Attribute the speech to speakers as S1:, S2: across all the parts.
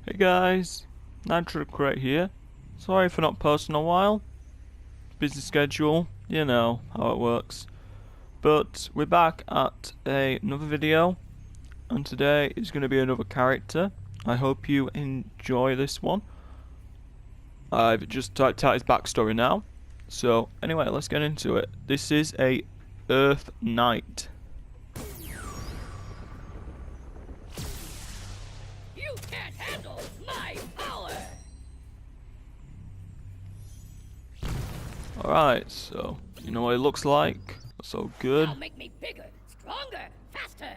S1: Hey guys, Nitro Crate here. Sorry for not posting a while. Busy schedule, you know how it works. But we're back at another video, and today is going to be another character. I hope you enjoy this one. I've just typed out his backstory now. So anyway, let's get into it. This is a Earth Knight.
S2: You can't handle my power!
S1: Alright, so you know what it looks like. So good.
S2: Now make me bigger, stronger, faster!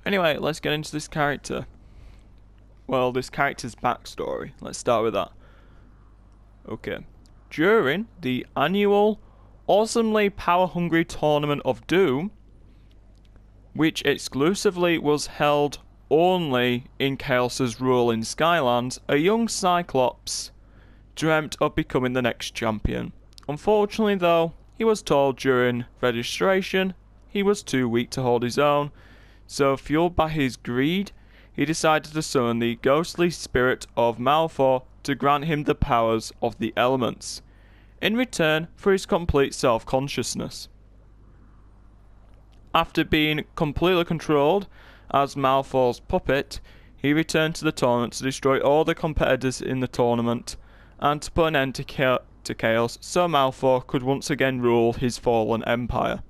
S1: Anyway, let's get into this character. Well, this character's backstory. Let's start with that. Okay. During the annual awesomely power-hungry Tournament of Doom, which exclusively was held only in Chaos's rule in Skylands, a young Cyclops dreamt of becoming the next champion. Unfortunately though, he was told during registration he was too weak to hold his own, so fueled by his greed, he decided to summon the ghostly spirit of Malefor to grant him the powers of the elements, in return for his complete self-consciousness. After being completely controlled as Malefor's puppet, he returned to the tournament to destroy all the competitors in the tournament and to put an end to chaos so Malefor could once again rule his fallen empire.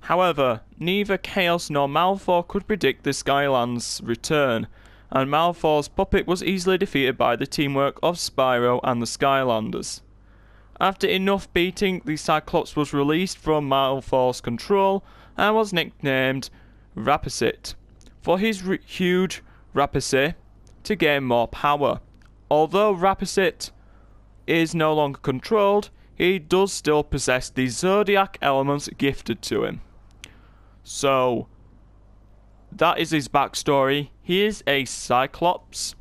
S1: However, neither Chaos nor Malefor could predict the Skylands' return, and Malefor's puppet was easily defeated by the teamwork of Spyro and the Skylanders. After enough beating, the Cyclops was released from Malefor's control and was nicknamed Rapacit for his huge rapacity to gain more power. Although Rapacit is no longer controlled, he does still possess the Zodiac elements gifted to him. So, that is his backstory. He is a Cyclops,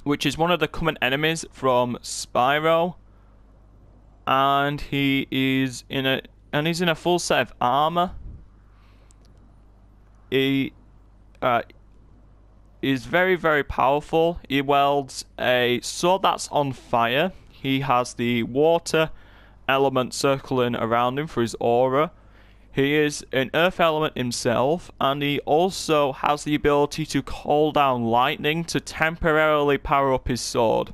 S1: which is one of the common enemies from Spyro, and he's in a full set of armor. He is very, very powerful. He wields a sword that's on fire. He has the water element circling around him for his aura. He is an earth element himself, and he also has the ability to call down lightning to temporarily power up his sword.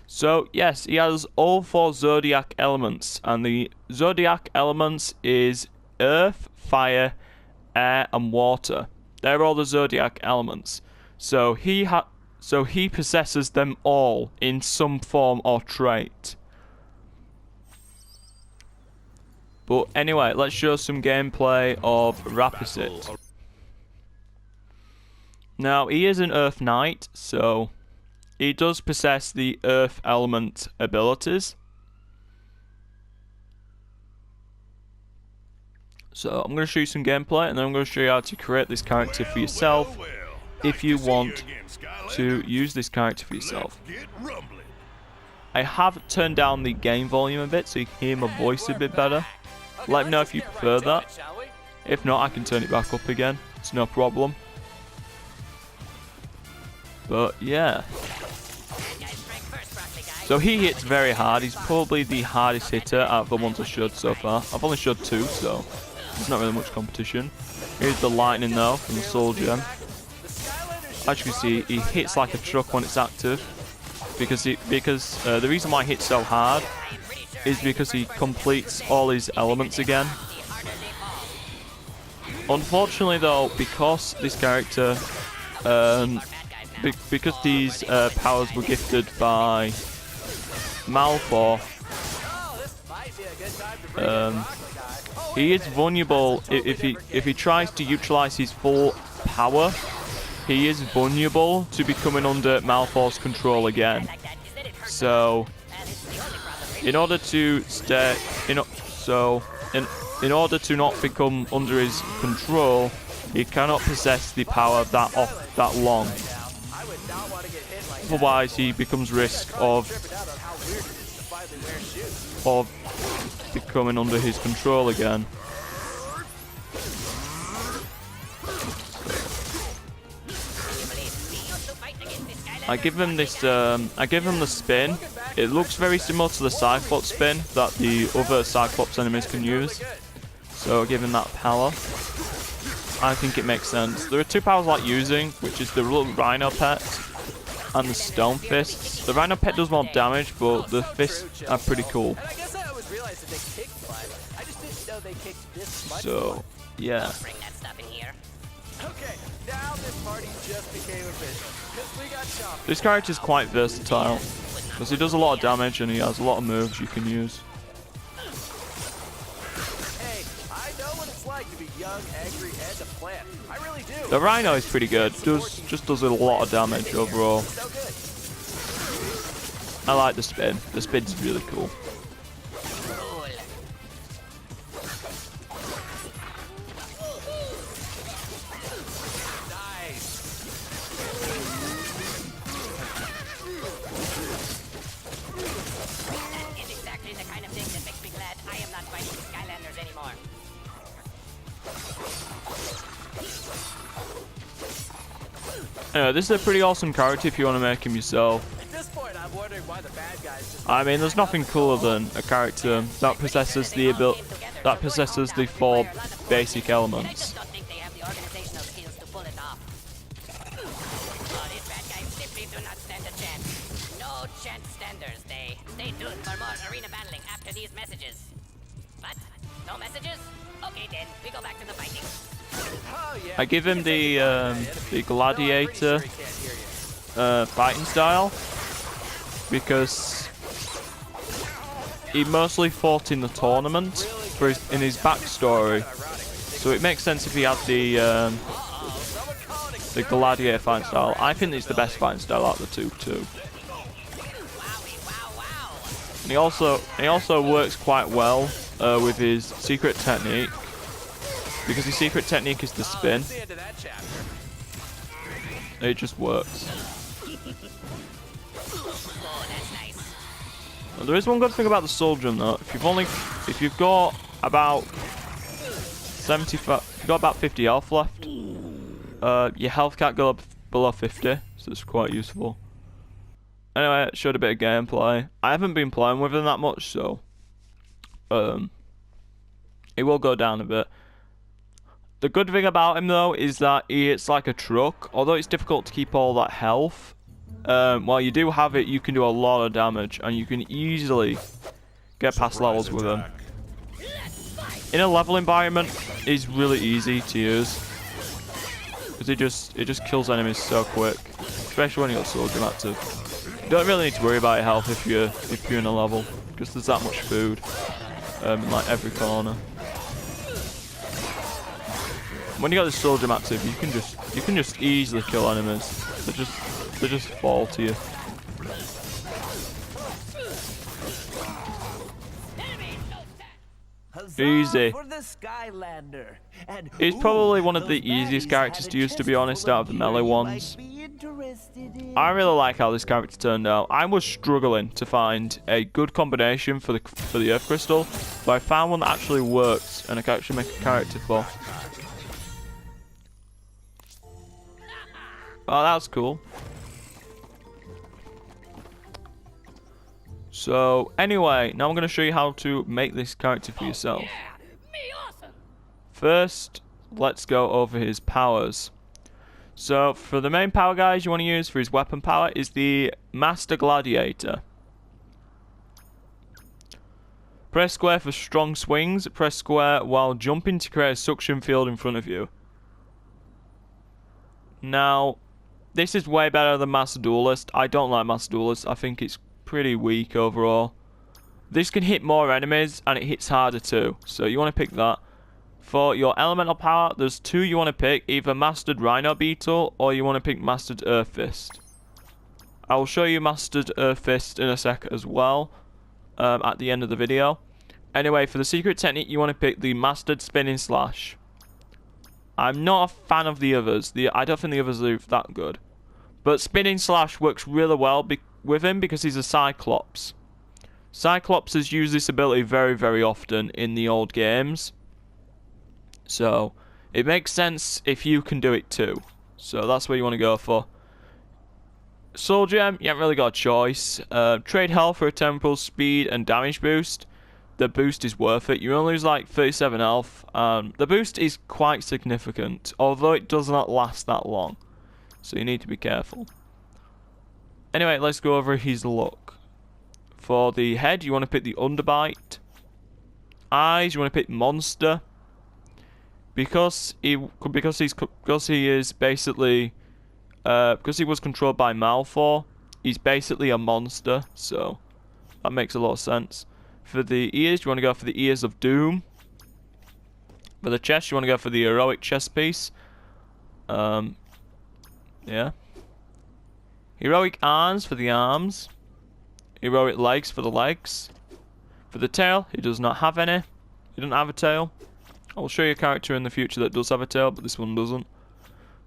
S1: So yes, he has all four Zodiac elements, and the Zodiac elements is earth, fire, air, and water. They're all the Zodiac elements. So he possesses them all in some form or trait. But anyway, let's show some gameplay of Rapacit. Now, he is an Earth Knight, so he does possess the Earth element abilities. So I'm going to show you some gameplay, and then I'm going to show you how to create this character for yourself if you want to use this character for yourself. I have turned down the game volume a bit so you can hear my voice a bit better. Let me know if you prefer that. If not, I can turn it back up again. It's no problem. But yeah. So he hits very hard. He's probably the hardest hitter out of the ones I showed so far. I've only showed two, so there's not really much competition. Here's the lightning though from the Soul Gem. As you can see, he hits like a truck when it's active. Because the reason why he hits so hard is because he completes all his elements again. Unfortunately though, because this character, because these powers were gifted by Malefor, he is vulnerable. If he tries to utilize his full power, he is vulnerable to becoming under Malefor's control again. So, in order to in order to not become under his control, he cannot possess the power that long. Otherwise, he becomes risk of becoming under his control again. I give him this. I give him the spin. It looks very similar to the cyclops spin that the other cyclops enemies can use. So give him that power. I think it makes sense. There are two powers I like using, which is the little rhino pet and the stone fists. The rhino pet does more damage, but the fists are pretty cool. So, yeah. This character is quite versatile because he does a lot of damage and he has a lot of moves you can use. The rhino is pretty good. Just does a lot of damage overall. I like the spin. The spin's really cool. Anyway, this is a pretty awesome character if you want to make him yourself. I mean, there's nothing cooler than a character that possesses the four basic elements. I give him the gladiator fighting style because he mostly fought in the tournament in his backstory, so it makes sense if he had the gladiator fighting style. I think it's the best fighting style out of the two too. And he also works quite well with his secret technique. Because his secret technique is the spin. It just works. Well, there is one good thing about the soul gem though. If you've got about 75, if you've got about 50 health left, your health can't go below 50, so it's quite useful. Anyway, it showed a bit of gameplay. I haven't been playing with him that much, so it will go down a bit. The good thing about him though is that he hits like a truck. Although it's difficult to keep all that health, while you do have it, you can do a lot of damage and you can easily get past levels with him. In a level environment, he's really easy to use because it just kills enemies so quick, especially when you got sword gem active. You don't really need to worry about your health if you're in a level because there's that much food in like every corner. When you got the soul gem active, you can just easily kill enemies. They just fall to you. Easy. He's probably one of the easiest characters to use, to be honest, out of the melee ones. I really like how this character turned out. I was struggling to find a good combination for the Earth Crystal, but I found one that actually works and I can actually make a character for. Oh, that was cool. So, anyway, now I'm going to show you how to make this character for yourself. First, let's go over his powers. So, for the main power, guys, you want to use for his weapon power is the Master Gladiator. Press square for strong swings. Press square while jumping to create a suction field in front of you. Now, this is way better than Master Duelist. I don't like Master Duelist. I think it's pretty weak overall. This can hit more enemies and it hits harder too. So you want to pick that. For your elemental power, there's two you want to pick. Either Mastered Rhino Beetle or you want to pick Mastered Earth Fist. I will show you Mastered Earth Fist in a sec as well. At the end of the video. Anyway, for the secret technique, you want to pick the Mastered Spinning Slash. I'm not a fan of the others. I don't think the others are that good. But Spinning Slash works really well with him because he's a Cyclops. Cyclops has used this ability very, very often in the old games. So, it makes sense if you can do it too. So, that's what you want to go for. Soul Gem, you haven't really got a choice. Trade health for a temporal speed and damage boost. The boost is worth it. You only lose like 37 health. The boost is quite significant, although it does not last that long. So you need to be careful. Anyway, let's go over his look. For the head, you want to pick the Underbite. Eyes, you want to pick Monster. Because he is basically because he was controlled by Malefor, he's basically a monster, so that makes a lot of sense. For the ears, you want to go for the Ears of Doom. For the chest, you want to go for the Heroic Chest Piece. Yeah. Heroic Arms for the arms. Heroic Legs for the legs. For the tail, he does not have any. He doesn't have a tail. I'll show you a character in the future that does have a tail, but this one doesn't.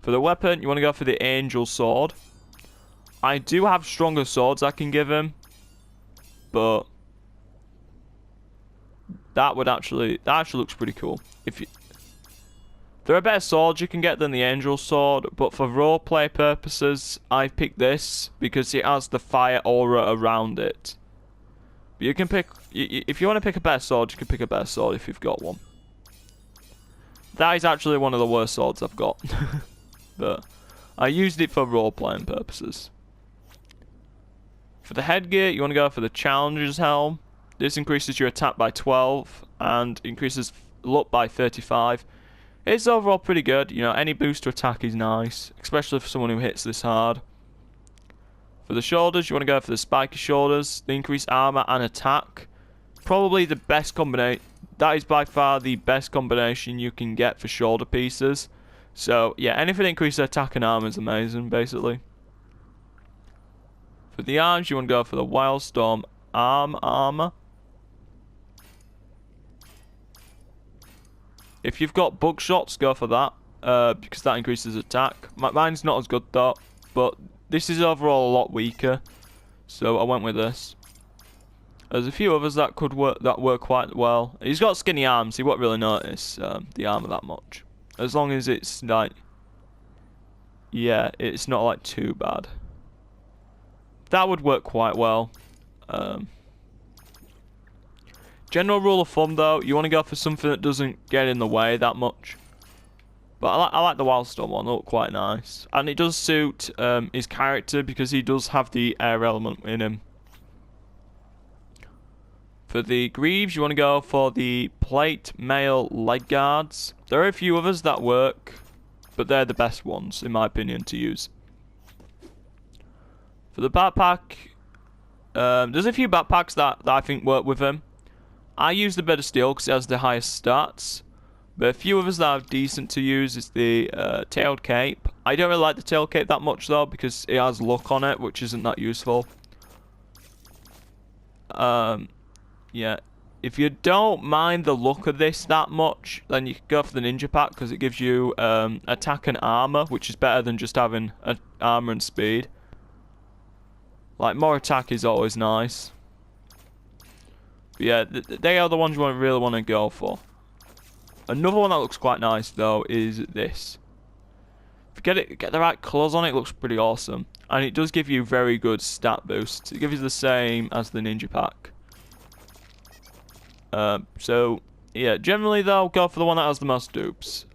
S1: For the weapon, you want to go for the Angel Sword. I do have stronger swords I can give him, but that actually looks pretty cool. There are better swords you can get than the Angel Sword, but for roleplay purposes, I picked this because it has the fire aura around it. But you can pick, if you want to pick a better sword, you can pick a better sword if you've got one. That is actually one of the worst swords I've got. But I used it for role-playing purposes. For the headgear, you want to go for the Challenger's Helm. This increases your attack by 12 and increases luck by 35. It's overall pretty good. You know, any boost to attack is nice, especially for someone who hits this hard. For the shoulders, you want to go for the spiky shoulders. They increase armor and attack. Probably the best combination. That is by far the best combination you can get for shoulder pieces. So, yeah, anything that increases attack and armor is amazing, basically. For the arms, you want to go for the Wildstorm Arm Armor. If you've got buckshots, go for that, because that increases attack. Mine's not as good, though, but this is overall a lot weaker, so I went with this. There's a few others that could work quite well. He's got skinny arms, so you won't really notice the armor that much. As long as it's like, yeah, it's not like too bad. That would work quite well. General rule of thumb though, you want to go for something that doesn't get in the way that much. But I like the Wildstorm one, they look quite nice. And it does suit his character because he does have the air element in him. For the greaves, you want to go for the plate mail leg guards. There are a few others that work, but they're the best ones, in my opinion, to use. For the backpack, there's a few backpacks that I think work with him. I use the Bed of Steel because it has the highest stats. But a few others that are decent to use is the tailed cape. I don't really like the tailed cape that much though because it has luck on it, which isn't that useful. Yeah, if you don't mind the look of this that much, then you can go for the Ninja Pack because it gives you attack and armor, which is better than just having armor and speed. Like, more attack is always nice. But yeah, they are the ones you really want to go for. Another one that looks quite nice though is this. If you get the right colours on it, it looks pretty awesome. And it does give you very good stat boosts. It gives you the same as the Ninja Pack. So yeah, generally though, go for the one that has the most dupes.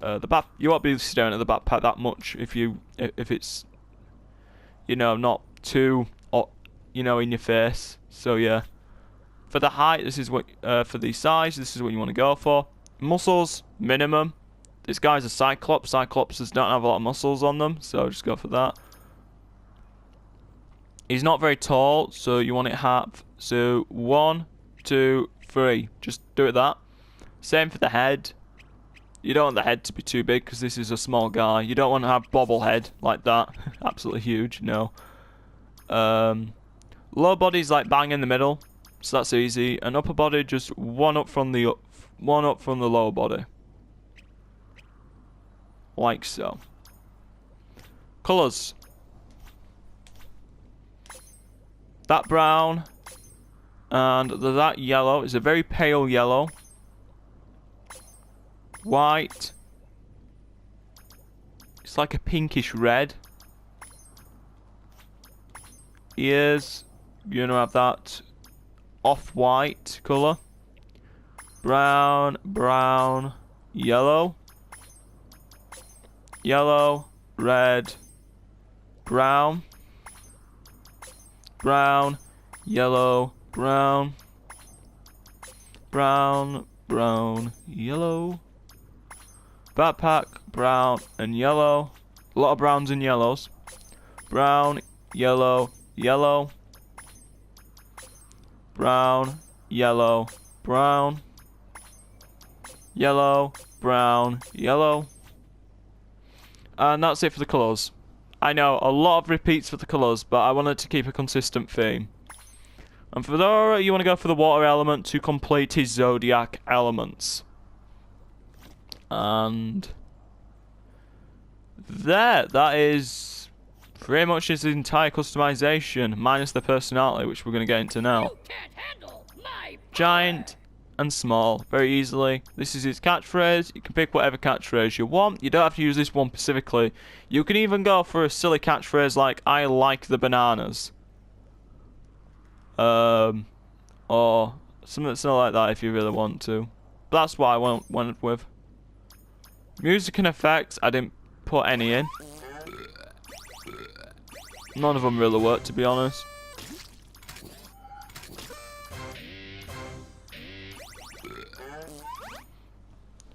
S1: You won't be staring at the backpack that much if it's, you know, not too, you know, in your face. So yeah, for the height, this is what for the size, this is what you want to go for. Muscles minimum. This guy's a cyclops. Cyclopses don't have a lot of muscles on them, so just go for that. He's not very tall, so you want it half. So 1, 2, 3. Just do it that. Same for the head. You don't want the head to be too big because this is a small guy. You don't want to have bobblehead like that. Absolutely huge. No. Lower body's like bang in the middle, so that's easy. And upper body just one up from the lower body, like so. Colours. That brown. And that yellow is a very pale yellow. White. It's like a pinkish red. ears, you're gonna have that off-white colour. Brown, brown, yellow, yellow, red, brown, brown, yellow, brown, brown, brown, yellow. Backpack, brown and yellow. A lot of browns and yellows. Brown, yellow, yellow. Brown, yellow, brown. Yellow, brown, yellow. And that's it for the colours. I know, a lot of repeats for the colours, but I wanted to keep a consistent theme. And for Dora, you want to go for the water element to complete his Zodiac elements. And that is pretty much his entire customization, minus the personality, which we're going to get into now.
S2: You can't handle my power.
S1: Giant and small, very easily. This is his catchphrase. You can pick whatever catchphrase you want. You don't have to use this one specifically. You can even go for a silly catchphrase like, I like the bananas. Or something like that if you really want to. But that's what I went with. Music and effects, I didn't put any in. None of them really worked, to be honest.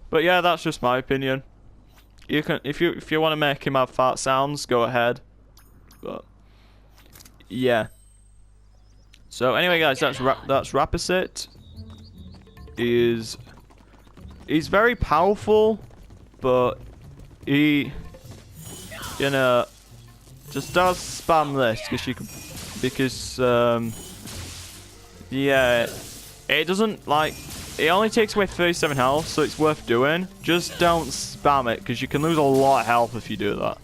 S1: But yeah, that's just my opinion. You can, if you want to make him have fart sounds, go ahead. But yeah. So anyway, guys, that's Rapacit. He's very powerful, but he, you know, just does spam this yeah, it doesn't like. It only takes away 37 health, so it's worth doing. Just don't spam it, because you can lose a lot of health if you do that.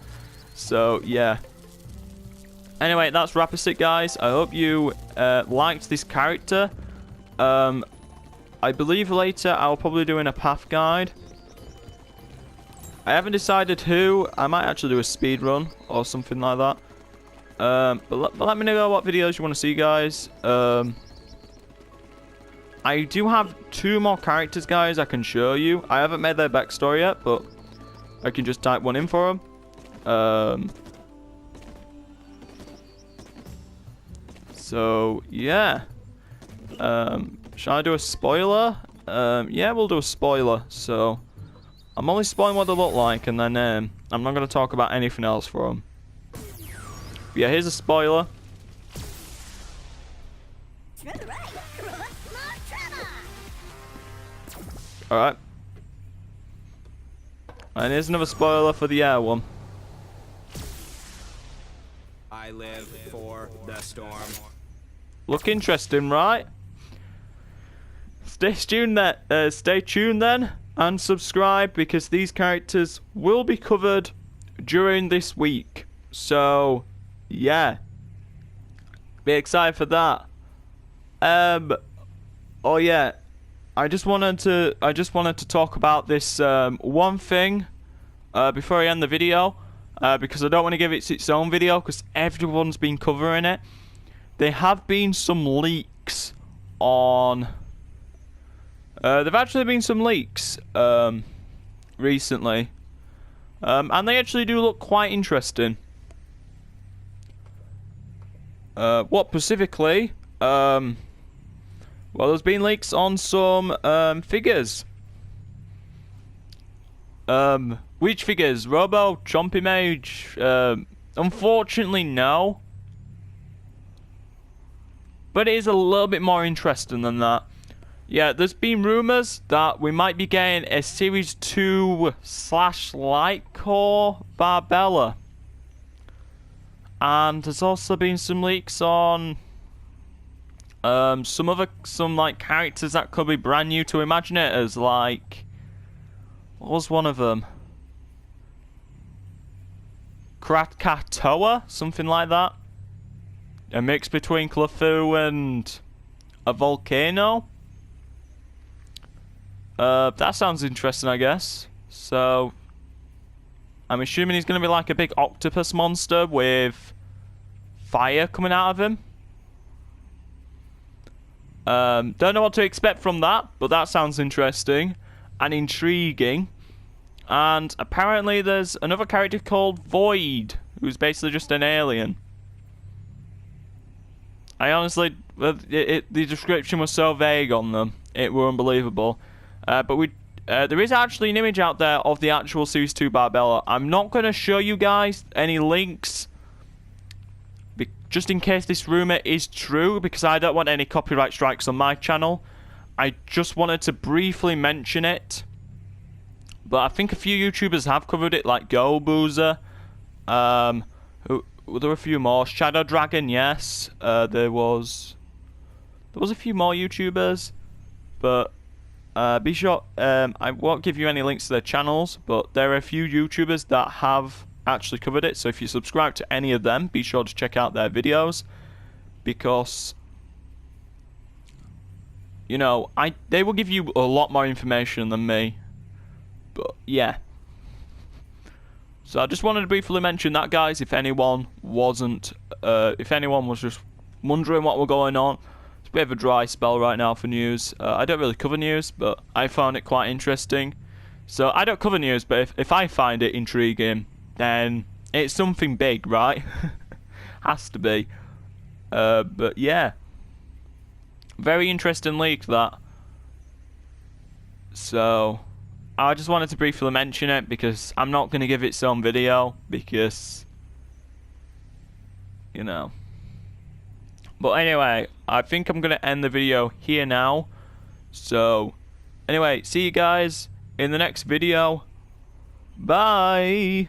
S1: So, yeah. Anyway, that's Rapacit, guys. I hope you liked this character. I believe later I'll probably do a path guide. I haven't decided who. I might actually do a speed run or something like that. But let me know what videos you want to see, guys. I do have 2 more characters, guys, I can show you. I haven't made their backstory yet, but I can just type one in for them. So, yeah. Shall I do a spoiler? Yeah, we'll do a spoiler. So, I'm only spoiling what they look like, and then I'm not going to talk about anything else for them. Yeah, here's a spoiler. Alright. And here's another spoiler for the air one.
S3: I live for the storm.
S1: Look interesting, right? Stay tuned then, and subscribe, because these characters will be covered during this week. So, yeah. Be excited for that. Oh yeah. I just wanted to talk about this one thing before I end the video, because I don't want to give it its own video, because everyone's been covering it. There have been some leaks on. There've actually been some leaks recently, and they actually do look quite interesting. What specifically? Well, there's been leaks on some figures. Which figures? Robo, Chompy Mage? Unfortunately, no. But it is a little bit more interesting than that. Yeah, there's been rumours that we might be getting a Series 2 / Light Core Barbella. And there's also been some leaks on some like characters that could be brand new to Imaginators, like, what was one of them? Krakatoa, something like that. A mix between Clefairy and a volcano. That sounds interesting, I guess. So, I'm assuming he's going to be like a big octopus monster with fire coming out of him. Don't know what to expect from that, but that sounds interesting and intriguing. And apparently there's another character called Void, who's basically just an alien. I honestly, the description was so vague on them, it were unbelievable. But there is actually an image out there of the actual Series 2 Barbella. I'm not going to show you guys any links, just in case this rumor is true, because I don't want any copyright strikes on my channel. I just wanted to briefly mention it. But I think a few YouTubers have covered it, like Go Boozer. There were a few more. Shadow Dragon, yes. There was a few more YouTubers, but be sure. I won't give you any links to their channels, but there are a few YouTubers that have actually covered it. So if you subscribe to any of them, be sure to check out their videos, because you know they will give you a lot more information than me. But yeah. So I just wanted to briefly mention that, guys, if anyone was just wondering what were going on. It's a bit of a dry spell right now for news. I don't really cover news, but I found it quite interesting. So I don't cover news, but if I find it intriguing, then it's something big, right? Has to be. But yeah. Very interesting leak, that. So I just wanted to briefly mention it, because I'm not going to give its own video, because, you know. But anyway, I think I'm going to end the video here now. So, anyway, see you guys in the next video. Bye!